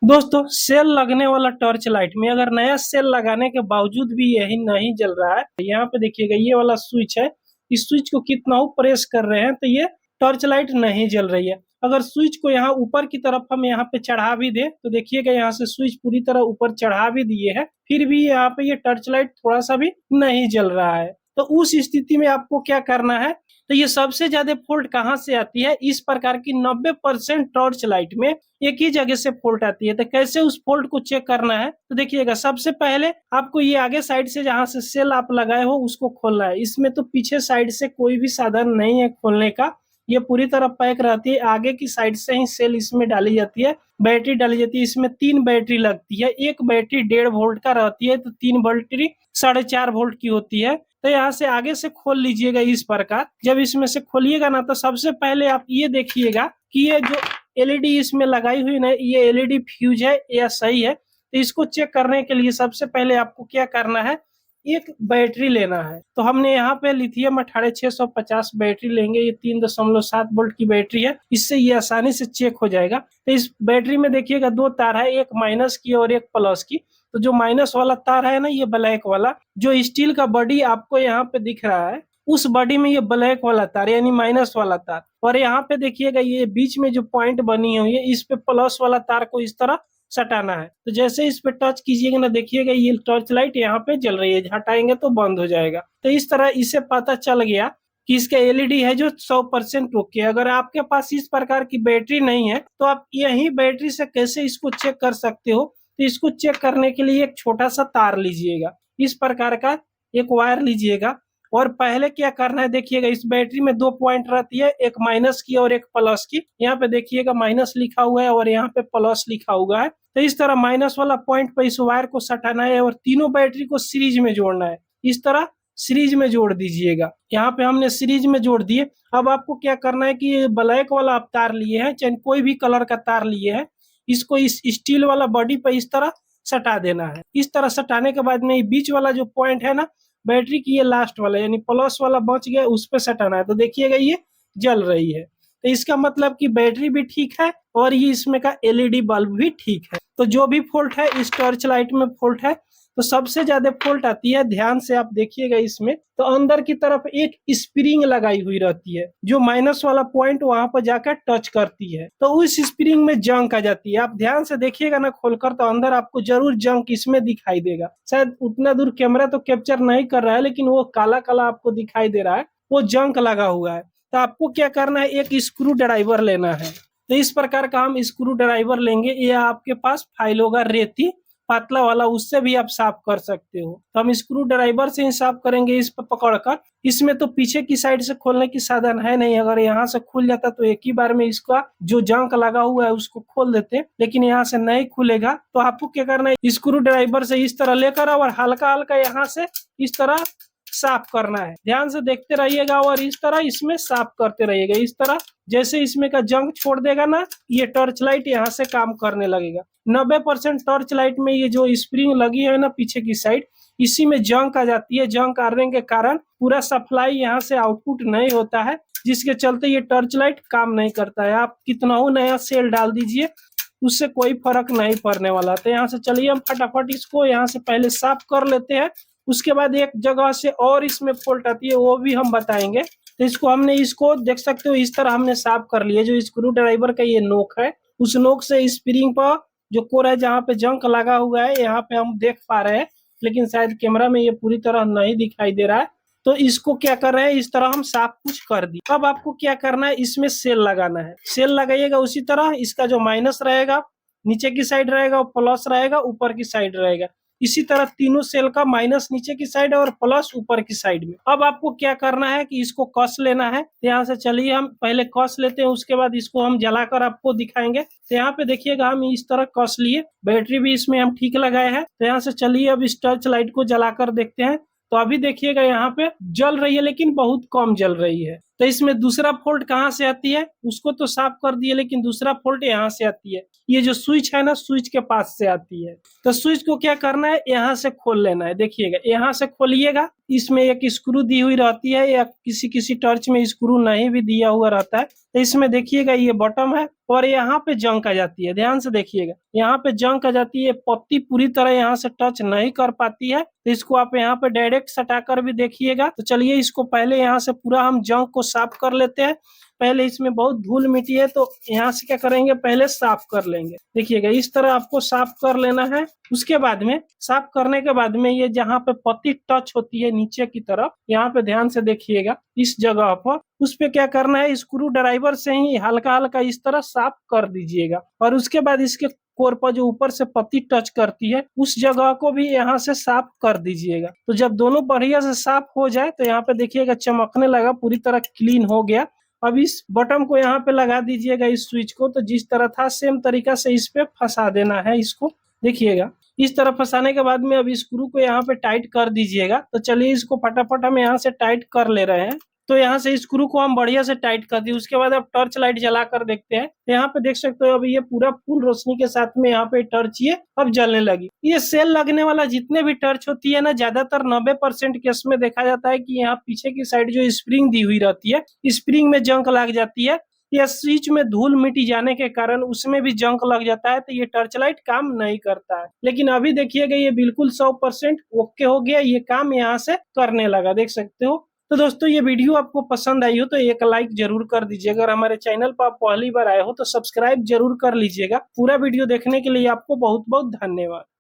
दोस्तों सेल लगने वाला टॉर्च लाइट में अगर नया सेल लगाने के बावजूद भी यही नहीं जल रहा है, यहाँ पे देखिएगा ये वाला स्विच है। इस स्विच को कितना हो प्रेस कर रहे हैं तो ये टॉर्च लाइट नहीं जल रही है। अगर स्विच को यहाँ ऊपर की तरफ हम यहाँ पे चढ़ा भी दें तो देखिएगा यहाँ से स्विच पूरी तरह ऊपर चढ़ा भी दिए है, फिर भी यहाँ पे ये टॉर्च लाइट थोड़ा सा भी नहीं जल रहा है। तो उस स्थिति में आपको क्या करना है, तो ये सबसे ज्यादा फॉल्ट कहाँ से आती है, इस प्रकार की 90% टॉर्च लाइट में एक ही जगह से फॉल्ट आती है। तो कैसे उस फॉल्ट को चेक करना है, तो देखिएगा सबसे पहले आपको ये आगे साइड से जहां से सेल आप लगाए हो उसको खोलना है। इसमें तो पीछे साइड से कोई भी साधन नहीं है खोलने का, ये पूरी तरह पैक रहती है। आगे की साइड से ही सेल इसमें डाली जाती है, बैटरी डाली जाती है। इसमें 3 बैटरी लगती है, एक बैटरी 1.5 वोल्ट का रहती है तो 3 बैटरी 4.5 वोल्ट की होती है। तो यहाँ से आगे से खोल लीजिएगा इस प्रकार। जब इसमें से खोलिएगा ना तो सबसे पहले आप ये देखिएगा कि ये जो एलईडी इसमें लगाई हुई ना, ये एलईडी फ्यूज है या सही है। तो इसको चेक करने के लिए सबसे पहले आपको क्या करना है, एक बैटरी लेना है। तो हमने यहाँ पे लिथियम 18650 बैटरी लेंगे, ये 3.7 वोल्ट की बैटरी है, इससे ये आसानी से चेक हो जाएगा। तो इस बैटरी में देखिएगा 2 तार है, एक माइनस की और एक प्लस की। तो जो माइनस वाला तार है ना, ये ब्लैक वाला जो स्टील का बॉडी आपको यहाँ पे दिख रहा है, उस बॉडी में ये ब्लैक वाला तार यानी माइनस वाला तार। और यहाँ पे देखिएगा ये बीच में जो पॉइंट बनी हुई है, इस पे प्लस वाला तार को इस तरह सटाना है। तो जैसे इस पे टच कीजिएगा ना, देखिएगा ये टॉर्च लाइट यहाँ पे जल रही है, हटाएंगे तो बंद हो जाएगा। तो इस तरह इसे पता चल गया कि इसका एलईडी है जो 100% ओके। अगर आपके पास इस प्रकार की बैटरी नहीं है तो आप यही बैटरी से कैसे इसको चेक कर सकते हो। तो इसको चेक करने के लिए एक छोटा सा तार लीजिएगा, इस प्रकार का एक वायर लीजिएगा। और पहले क्या करना है, देखिएगा इस बैटरी में 2 पॉइंट रहती है, एक माइनस की और एक प्लस की। यहाँ पे देखिएगा माइनस लिखा हुआ है और यहाँ पे प्लस लिखा हुआ है। तो इस तरह माइनस वाला पॉइंट पे इस वायर को सटाना है और तीनों बैटरी को सीरीज में जोड़ना है। इस तरह सीरीज में जोड़ दीजिएगा। यहाँ पे हमने सीरीज में जोड़ दिए। अब आपको क्या करना है कि ये ब्लैक वाला आप तार लिए हैं, चाहे कोई भी कलर का तार लिए हैं, इसको इस स्टील वाला बॉडी पे इस तरह सटा देना है। इस तरह सटाने के बाद में बीच वाला जो पॉइंट है ना बैटरी की, ये लास्ट वाला यानी प्लस वाला बच गया, उस पे सटाना है। तो देखिएगा ये जल रही है। तो इसका मतलब कि बैटरी भी ठीक है और ये इसमें का एलईडी बल्ब भी ठीक है। तो जो भी फॉल्ट है इस टॉर्च लाइट में फॉल्ट है, तो सबसे ज्यादा फॉल्ट आती है, ध्यान से आप देखिएगा इसमें, तो अंदर की तरफ एक स्प्रिंग लगाई हुई रहती है, जो माइनस वाला पॉइंट वहां पर जाकर टच करती है। तो उस स्प्रिंग में जंक आ जाती है। आप ध्यान से देखिएगा ना खोलकर, तो अंदर आपको जरूर जंक इसमें दिखाई देगा। शायद उतना दूर कैमरा तो कैप्चर नहीं कर रहा है, लेकिन वो काला काला आपको दिखाई दे रहा है, वो जंक लगा हुआ है। तो आपको क्या करना है, एक स्क्रू ड्राइवर लेना है। तो इस प्रकार का हम स्क्रू ड्राइवर लेंगे, या आपके पास फाइल होगा रेती पतला वाला, उससे भी आप साफ कर सकते हो। तो हम स्क्रू ड्राइवर से ही साफ करेंगे इस पर पकड़कर। इसमें तो पीछे की साइड से खोलने की साधन है नहीं, अगर यहाँ से खुल जाता तो एक ही बार में इसका जो जंक लगा हुआ है उसको खोल देते, लेकिन यहाँ से नहीं खुलेगा। तो आपको क्या करना है, स्क्रू ड्राइवर से इस तरह लेकर और हल्का हल्का यहाँ से इस तरह साफ करना है। ध्यान से देखते रहिएगा और इस तरह इसमें साफ करते रहिएगा। इस तरह जैसे इसमें का जंग छोड़ देगा ना, ये टॉर्च लाइट यहाँ से काम करने लगेगा। 90% टॉर्च लाइट में ये जो स्प्रिंग लगी है ना पीछे की साइड, इसी में जंग आ जाती है। जंग आने के कारण पूरा सप्लाई यहाँ से आउटपुट नहीं होता है, जिसके चलते ये टॉर्च लाइट काम नहीं करता है। आप कितना हो नया सेल डाल दीजिए, उससे कोई फर्क नहीं पड़ने वाला। तो यहाँ से चलिए हम फटाफट इसको यहाँ से पहले साफ कर लेते हैं। उसके बाद एक जगह से और इसमें फॉल्ट आती है, वो भी हम बताएंगे। तो इसको हमने, इसको देख सकते हो इस तरह हमने साफ कर लिया। जो स्क्रू ड्राइवर का ये नोक है, उस नोक से स्प्रिंग पर जो कोर है जहाँ पे जंक लगा हुआ है, यहाँ पे हम देख पा रहे हैं, लेकिन शायद कैमरा में ये पूरी तरह नहीं दिखाई दे रहा है। तो इसको क्या कर रहे हैं, इस तरह हम साफ कुछ कर दिए। अब आपको क्या करना है, इसमें सेल लगाना है। सेल लगाइएगा उसी तरह, इसका जो माइनस रहेगा नीचे की साइड रहेगा, प्लस रहेगा ऊपर की साइड रहेगा। इसी तरह तीनों सेल का माइनस नीचे की साइड और प्लस ऊपर की साइड में। अब आपको क्या करना है कि इसको कस लेना है। तो यहाँ से चलिए हम पहले कस लेते हैं, उसके बाद इसको हम जलाकर आपको दिखाएंगे। तो यहाँ पे देखिएगा हम इस तरह कस लिए, बैटरी भी इसमें हम ठीक लगाए हैं। तो यहाँ से चलिए अब इस टॉर्च लाइट को जलाकर देखते हैं। तो अभी देखिएगा यहाँ पे जल रही है, लेकिन बहुत कम जल रही है। तो इसमें दूसरा फॉल्ट कहाँ से आती है, उसको तो साफ कर दिए, लेकिन दूसरा फॉल्ट यहाँ से आती है। ये जो स्विच है ना, स्विच के पास से आती है। तो स्विच को क्या करना है, यहाँ से खोल लेना है। देखिएगा, यहाँ से खोलिएगा, इसमें एक स्क्रू दी हुई रहती है, या किसी किसी टॉर्च में स्क्रू नहीं भी दिया हुआ रहता है। तो इसमें देखिएगा ये बटन है, और यहाँ पे जंग आ जाती है। ध्यान से देखिएगा, यहाँ पे जंग आ जाती है, पत्ती पूरी तरह यहाँ से टच नहीं कर पाती है। तो इसको आप यहाँ पे डायरेक्ट सटाकर भी देखिएगा। तो चलिए इसको पहले यहाँ से पूरा हम जंग को साफ कर लेते हैं। पहले इसमें बहुत धूल मिट्टी है, तो यहाँ से क्या करेंगे, पहले साफ कर लेंगे। देखिएगा, इस तरह आपको साफ कर लेना है। उसके बाद में साफ करने के बाद में ये जहाँ पे पत्ती टच होती है नीचे की तरफ, यहाँ पे ध्यान से देखिएगा, इस जगह पर उस पे क्या करना है, स्क्रू ड्राइवर से ही हल्का हल्का इस तरह साफ कर दीजिएगा। और उसके बाद इसके कोर पर जो ऊपर से पत्ती टच करती है, उस जगह को भी यहाँ से साफ कर दीजिएगा। तो जब दोनों बढ़िया से साफ हो जाए, तो यहाँ पे देखिएगा चमकने लगा, पूरी तरह क्लीन हो गया। अब इस बटन को यहाँ पे लगा दीजिएगा, इस स्विच को। तो जिस तरह था सेम तरीका से इस पे फंसा देना है इसको। देखिएगा, इस तरह फंसाने के बाद में अब स्क्रू को यहाँ पे टाइट कर दीजिएगा। तो चलिए इसको फटाफट हम यहाँ से टाइट कर ले रहे हैं। तो यहाँ से स्क्रू को हम बढ़िया से टाइट कर दिए। उसके बाद अब टॉर्च लाइट जला कर देखते हैं। यहाँ पे देख सकते हो, अभी ये पूरा फुल रोशनी के साथ में यहाँ पे टॉर्च ये अब जलने लगी। ये सेल लगने वाला जितने भी टॉर्च होती है ना, ज्यादातर 90% केस में देखा जाता है कि यहाँ पीछे की साइड जो स्प्रिंग दी हुई रहती है, स्प्रिंग में जंग लग जाती है, या स्विच में धूल मिट्टी जाने के कारण उसमें भी जंग लग जाता है। तो ये टॉर्च लाइट काम नहीं करता है। लेकिन अभी देखिएगा, ये बिल्कुल 100% ओके हो गया, ये काम यहाँ से करने लगा, देख सकते हो। तो दोस्तों, ये वीडियो आपको पसंद आई हो तो एक लाइक जरूर कर दीजिएगा। अगर हमारे चैनल पर आप पहली बार आए हो तो सब्सक्राइब जरूर कर लीजिएगा। पूरा वीडियो देखने के लिए आपको बहुत बहुत धन्यवाद।